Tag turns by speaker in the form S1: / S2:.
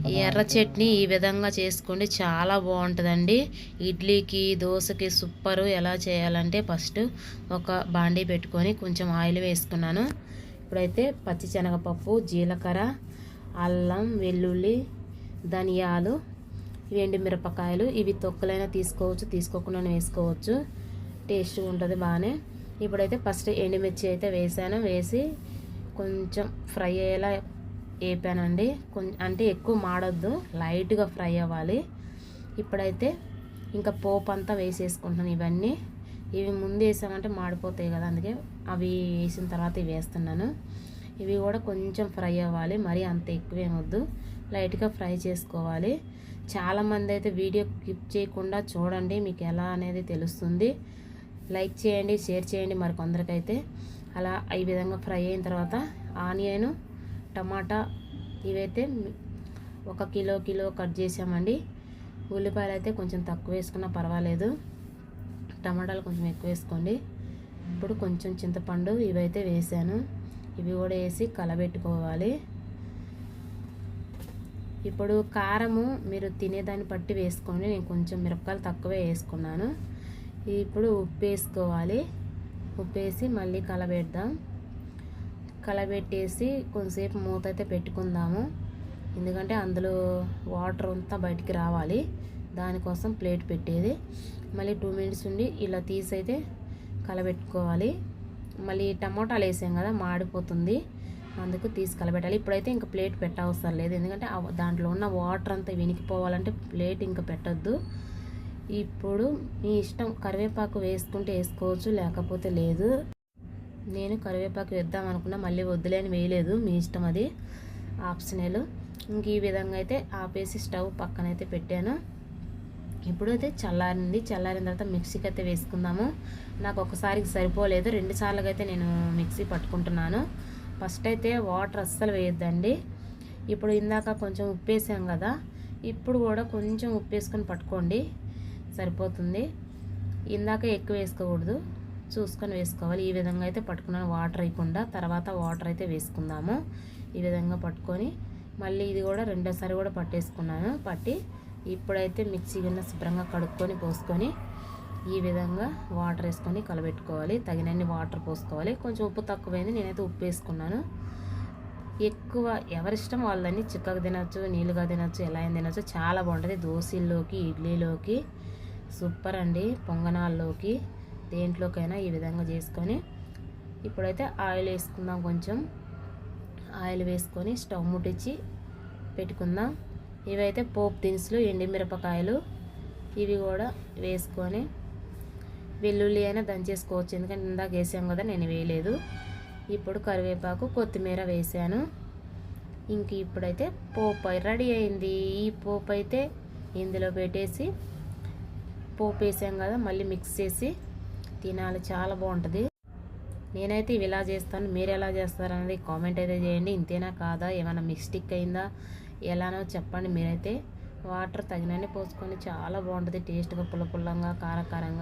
S1: ఈ ఎర్ర చట్నీ ఈ విధంగా చేసుకోండి, చాలా బాగుంటుందండి. ఇడ్లీకి దోశకి సూపరు. ఎలా చేయాలంటే ఫస్ట్ ఒక బాండీ పెట్టుకొని కొంచెం ఆయిల్ వేసుకున్నాను. ఇప్పుడైతే పచ్చి శనగపప్పు, జీలకర్ర, అల్లం, వెల్లుల్లి, ధనియాలు, ఎండుమిరపకాయలు, ఇవి తొక్కలైనా తీసుకోవచ్చు, తీసుకోకుండా వేసుకోవచ్చు, టేస్ట్ ఉంటుంది బాగానే. ఇప్పుడైతే ఫస్ట్ ఎండుమిర్చి అయితే వేసాను. వేసి కొంచెం ఫ్రై అయ్యేలా వేపానండి. అంటే ఎక్కువ మాడొద్దు, లైట్గా ఫ్రై అవ్వాలి. ఇప్పుడైతే ఇంకా పోపు అంతా వేసేసుకుంటున్నాను. ఇవి ముందు వేసామంటే మాడిపోతాయి కదా, అందుకే అవి వేసిన తర్వాత ఇవి వేస్తున్నాను. ఇవి కూడా కొంచెం ఫ్రై అవ్వాలి, మరీ అంత ఎక్కువేమొద్దు, లైట్గా ఫ్రై చేసుకోవాలి. చాలామంది అయితే వీడియో స్కిప్ చేయకుండా చూడండి, మీకు ఎలా అనేది తెలుస్తుంది. లైక్ చేయండి, షేర్ చేయండి మరి కొందరికైతే. అలా ఈ విధంగా ఫ్రై అయిన తర్వాత ఆనియన్, టమాటా ఇవైతే 1 కిలో కట్ చేసామండి. ఉల్లిపాయలు అయితే కొంచెం తక్కువ వేసుకున్నా పర్వాలేదు, టమాటాలు కొంచెం ఎక్కువ వేసుకోండి. ఇప్పుడు కొంచెం చింతపండు ఇవైతే వేసాను, ఇవి కూడా వేసి కలబెట్టుకోవాలి. ఇప్పుడు కారము మీరు తినేదాన్ని బట్టి వేసుకోండి, నేను కొంచెం మిరపకాయలు తక్కువే వేసుకున్నాను. ఇప్పుడు ఉప్పు వేసుకోవాలి. ఉప్పు వేసి మళ్ళీ కలబెడదాం. కలబెట్టేసి కొంతసేపు మూత అయితే పెట్టుకుందాము, ఎందుకంటే అందులో వాటర్ అంతా బయటికి రావాలి, దానికోసం ప్లేట్ పెట్టేది. మళ్ళీ 2 మినిట్స్ ఉండి ఇలా తీసి అయితే కలబెట్టుకోవాలి. మళ్ళీ టమాటాలు వేసాం కదా, మాడిపోతుంది, అందుకు తీసి కలబెట్టాలి. ఇప్పుడైతే ఇంకా ప్లేట్ పెట్టవసరం లేదు, ఎందుకంటే దాంట్లో ఉన్న వాటర్ అంతా వినికిపోవాలంటే ప్లేట్ ఇంకా పెట్టద్దు. ఇప్పుడు మీ ఇష్టం, కరివేపాకు వేసుకుంటే వేసుకోవచ్చు, లేకపోతే లేదు. నేను కరివేపాకు వేద్దాం అనుకున్నా, మళ్ళీ వద్దులేని వేయలేదు, మీ ఇష్టం, అది ఆప్షనల్. ఇంక ఈ విధంగా అయితే ఆపేసి స్టవ్ పక్కన అయితే పెట్టాను. ఇప్పుడైతే చల్లారిన తర్వాత మిక్సీకి అయితే వేసుకుందాము. నాకు ఒకసారికి సరిపోలేదు, 2 సార్లుగా అయితే నేను మిక్సీ పట్టుకుంటున్నాను. ఫస్ట్ అయితే వాటర్ అస్సలు వేయొద్దండి. ఇప్పుడు ఇందాక కొంచెం ఉప్పు వేసాం కదా, ఇప్పుడు కూడా కొంచెం ఉప్పు వేసుకొని పట్టుకోండి, సరిపోతుంది. ఇందాక ఎక్కువ వేసుకోకూడదు, చూసుకొని వేసుకోవాలి. ఈ విధంగా అయితే పట్టుకున్నాను, వాటర్ వేయకుండా. తర్వాత వాటర్ అయితే వేసుకుందాము. ఈ విధంగా పట్టుకొని మళ్ళీ ఇది కూడా రెండోసారి కూడా పట్టేసుకున్నాను. పట్టి ఇప్పుడైతే మిక్సీ గిన్నె శుభ్రంగా కడుక్కొని పోసుకొని ఈ విధంగా వాటర్ వేసుకొని కలబెట్టుకోవాలి. తగినన్ని వాటర్ పోసుకోవాలి. కొంచెం ఉప్పు తక్కువైంది, నేనైతే ఉప్పు వేసుకున్నాను. ఎక్కువ ఎవరిష్టం వాళ్ళని, చిక్కగా తినచ్చు, నీళ్ళుగా తినచ్చు, ఎలా అయినా తినచ్చు, చాలా బాగుంటుంది. దోశల్లోకి, ఇడ్లీలోకి సూపర్ అండి, పొంగనాల్లోకి, దేంట్లోకైనా ఈ విధంగా చేసుకొని. ఇప్పుడైతే ఆయిల్ వేసుకుందాం. కొంచెం ఆయిల్ వేసుకొని స్టవ్ ముట్టించి పెట్టుకుందాం. ఇవైతే పోపు దినుసులు, ఎండుమిరపకాయలు ఇవి కూడా వేసుకొని, వెల్లుల్లి అయినా దంచేసుకోవచ్చు, ఎందుకంటే ఇందాక వేసాం కదా, నేను వేయలేదు. ఇప్పుడు కరివేపాకు, కొత్తిమీర వేసాను. ఇంక ఇప్పుడైతే పోపు రెడీ అయింది. ఈ పోపు అయితే ఇందులో పెట్టేసి, పోపు వేసాం కదా, మళ్ళీ మిక్స్ చేసి తినాలి, చాలా బాగుంటుంది. నేనైతే ఇవి ఇలా చేస్తాను, మీరు ఎలా చేస్తారనేది కామెంట్ అయితే చేయండి. ఇంతేనా కాదా, ఏమైనా మిస్టేక్ అయిందా, ఎలానో చెప్పండి. మీరైతే వాటర్ తగినన్ని పోసుకొని, చాలా బాగుంటుంది, టేస్ట్గా, పుల్ల పుల్లంగా, కారకారంగా.